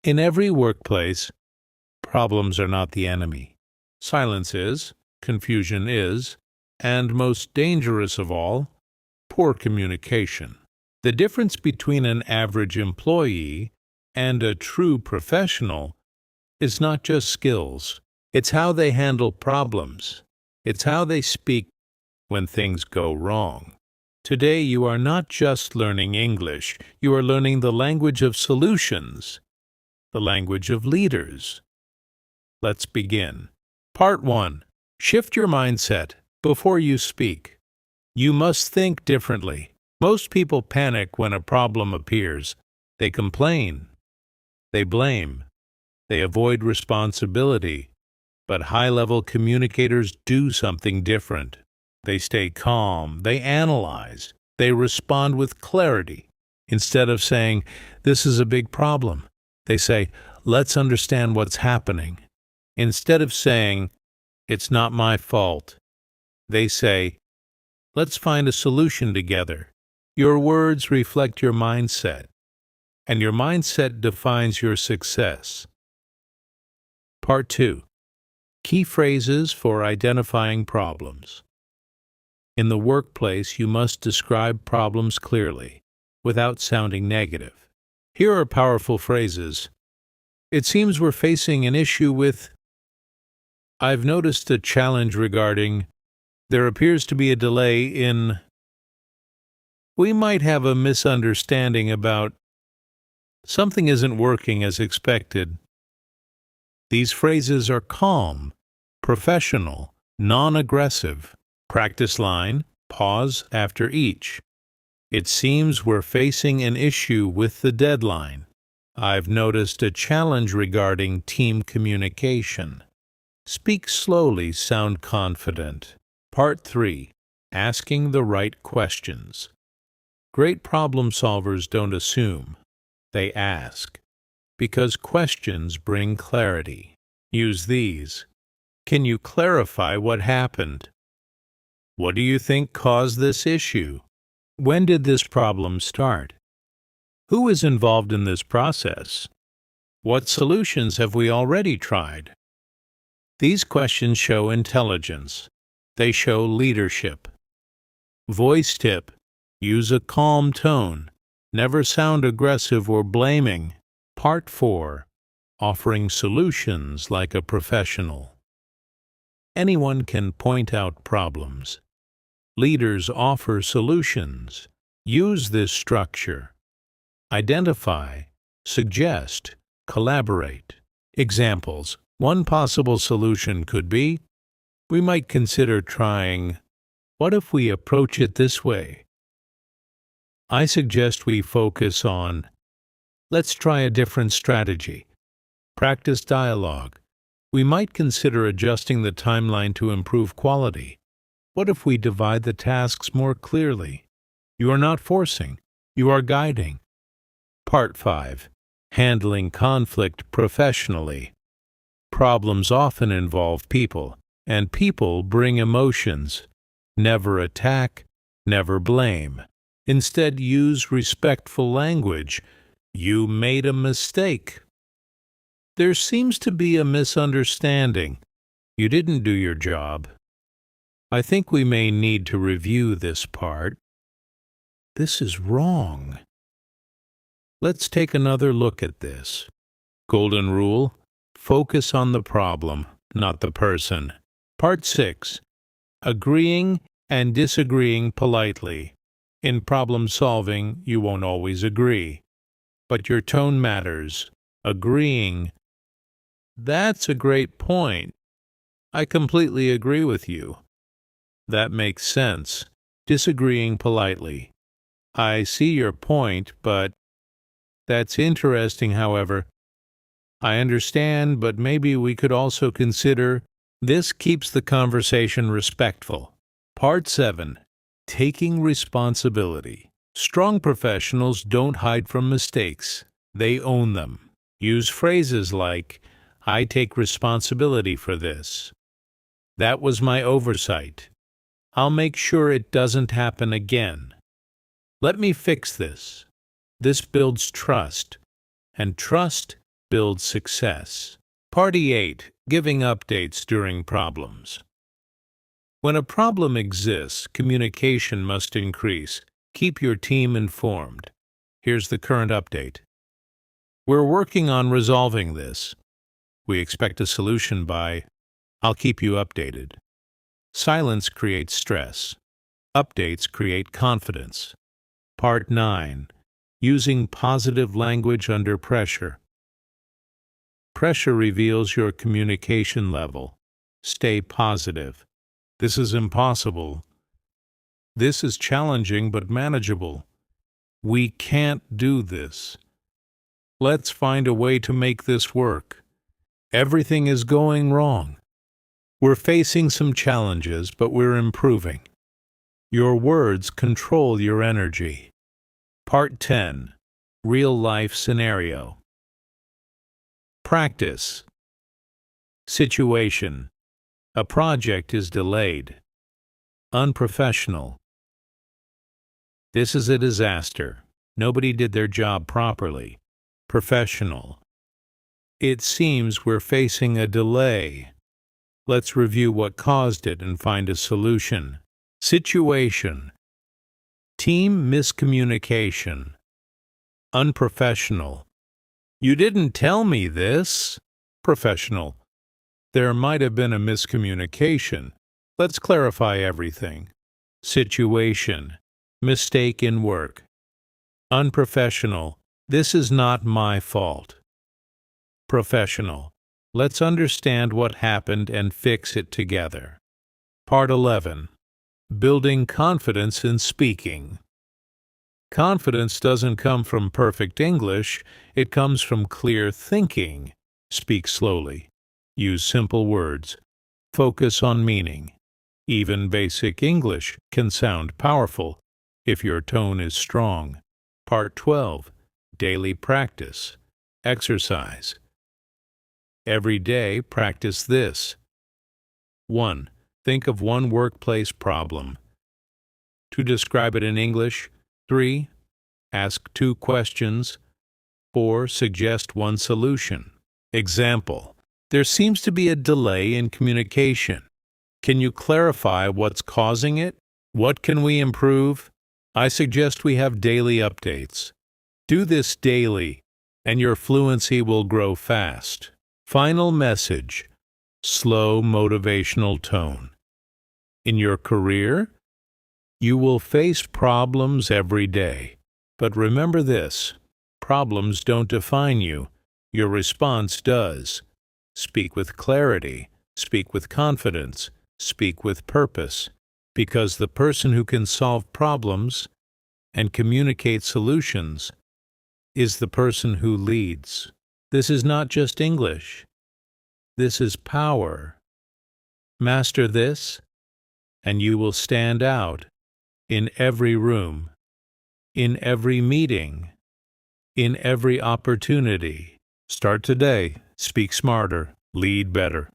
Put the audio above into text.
In every workplace, problems are not the enemy. Silence is, confusion is, and most dangerous of all, poor communication. The difference between an average employee and a true professional is not just skills. It's how they handle problems. It's how they speak when things go wrong. Today, you are not just learning English, you are learning the language of solutions, the language of leaders. Let's begin. Part 1. Shift your mindset before you speak. You must think differently. Most people panic when a problem appears. They complain. They blame. They avoid responsibility. But high-level communicators do something different. They stay calm. They analyze. They respond with clarity. Instead of saying, "This is a big problem," they say, "Let's understand what's happening." Instead of saying, "It's not my fault," they say, "Let's find a solution together." Your words reflect your mindset, and your mindset defines your success. Part 2. Key phrases for identifying problems. In the workplace, you must describe problems clearly, without sounding negative. Here are powerful phrases. It seems we're facing an issue with. I've noticed a challenge regarding. There appears to be a delay in. We might have a misunderstanding about. Something isn't working as expected. These phrases are calm, professional, non-aggressive. Practice line, pause after each. It seems we're facing an issue with the deadline. I've noticed a challenge regarding team communication. Speak slowly, sound confident. Part 3. Asking the right questions. Great problem solvers don't assume. They ask. Because questions bring clarity. Use these. Can you clarify what happened? What do you think caused this issue? When did this problem start? Who is involved in this process? What solutions have we already tried? These questions show intelligence. They show leadership. Voice tip. Use a calm tone. Never sound aggressive or blaming. Part 4. Offering solutions like a professional. Anyone can point out problems. Leaders offer solutions. Use this structure. Identify, suggest, collaborate. Examples. One possible solution could be, we might consider trying, what if we approach it this way? I suggest we focus on, let's try a different strategy. Practice dialogue. We might consider adjusting the timeline to improve quality. What if we divide the tasks more clearly? You are not forcing, you are guiding. Part 5. Handling conflict professionally. Problems often involve people, and people bring emotions. Never attack, never blame. Instead, use respectful language. You made a mistake. There seems to be a misunderstanding. You didn't do your job. I think we may need to review this part. This is wrong. Let's take another look at this. Golden rule: focus on the problem, not the person. Part 6. Agreeing and disagreeing politely. In problem solving, you won't always agree. But your tone matters. Agreeing. That's a great point. I completely agree with you. That makes sense. Disagreeing politely. I see your point, but that's interesting, however. I understand, but maybe we could also consider. This keeps the conversation respectful. Part 7. Taking responsibility. Strong professionals don't hide from mistakes. They own them. Use phrases like, I take responsibility for this. That was my oversight. I'll make sure it doesn't happen again. Let me fix this. This builds trust, and trust builds success. Part 8. Giving updates during problems. When a problem exists, communication must increase. Keep your team informed. Here's the current update. We're working on resolving this. We expect a solution by, I'll keep you updated. Silence creates stress. Updates create confidence. Part 9. Using positive language under pressure. Pressure reveals your communication level. Stay positive. This is impossible. This is challenging but manageable. We can't do this. Let's find a way to make this work. Everything is going wrong. We're facing some challenges, but we're improving. Your words control your energy. Part 10. Real-life scenario. Practice. Situation. A project is delayed. Unprofessional. This is a disaster. Nobody did their job properly. Professional. It seems we're facing a delay. Let's review what caused it and find a solution. Situation. Team miscommunication. Unprofessional. You didn't tell me this. Professional. There might have been a miscommunication. Let's clarify everything. Situation. Mistake in work. Unprofessional. This is not my fault. Professional. Let's understand what happened and fix it together. Part 11. Building confidence in speaking. Confidence doesn't come from perfect English, it comes from clear thinking. Speak slowly. Use simple words. Focus on meaning. Even basic English can sound powerful if your tone is strong. Part 12. Daily practice. Exercise. Every day, practice this. 1. Think of one workplace problem. To describe it in English. 3. Ask 2 questions. 4. Suggest one solution. Example. There seems to be a delay in communication. Can you clarify what's causing it? What can we improve? I suggest we have daily updates. Do this daily, and your fluency will grow fast. Final message. Slow motivational tone. In your career, you will face problems every day. But remember this, problems don't define you. Your response does. Speak with clarity. Speak with confidence. Speak with purpose. Because the person who can solve problems and communicate solutions is the person who leads. This is not just English. This is power. Master this, and you will stand out in every room, in every meeting, in every opportunity. Start today. Speak smarter. Lead better.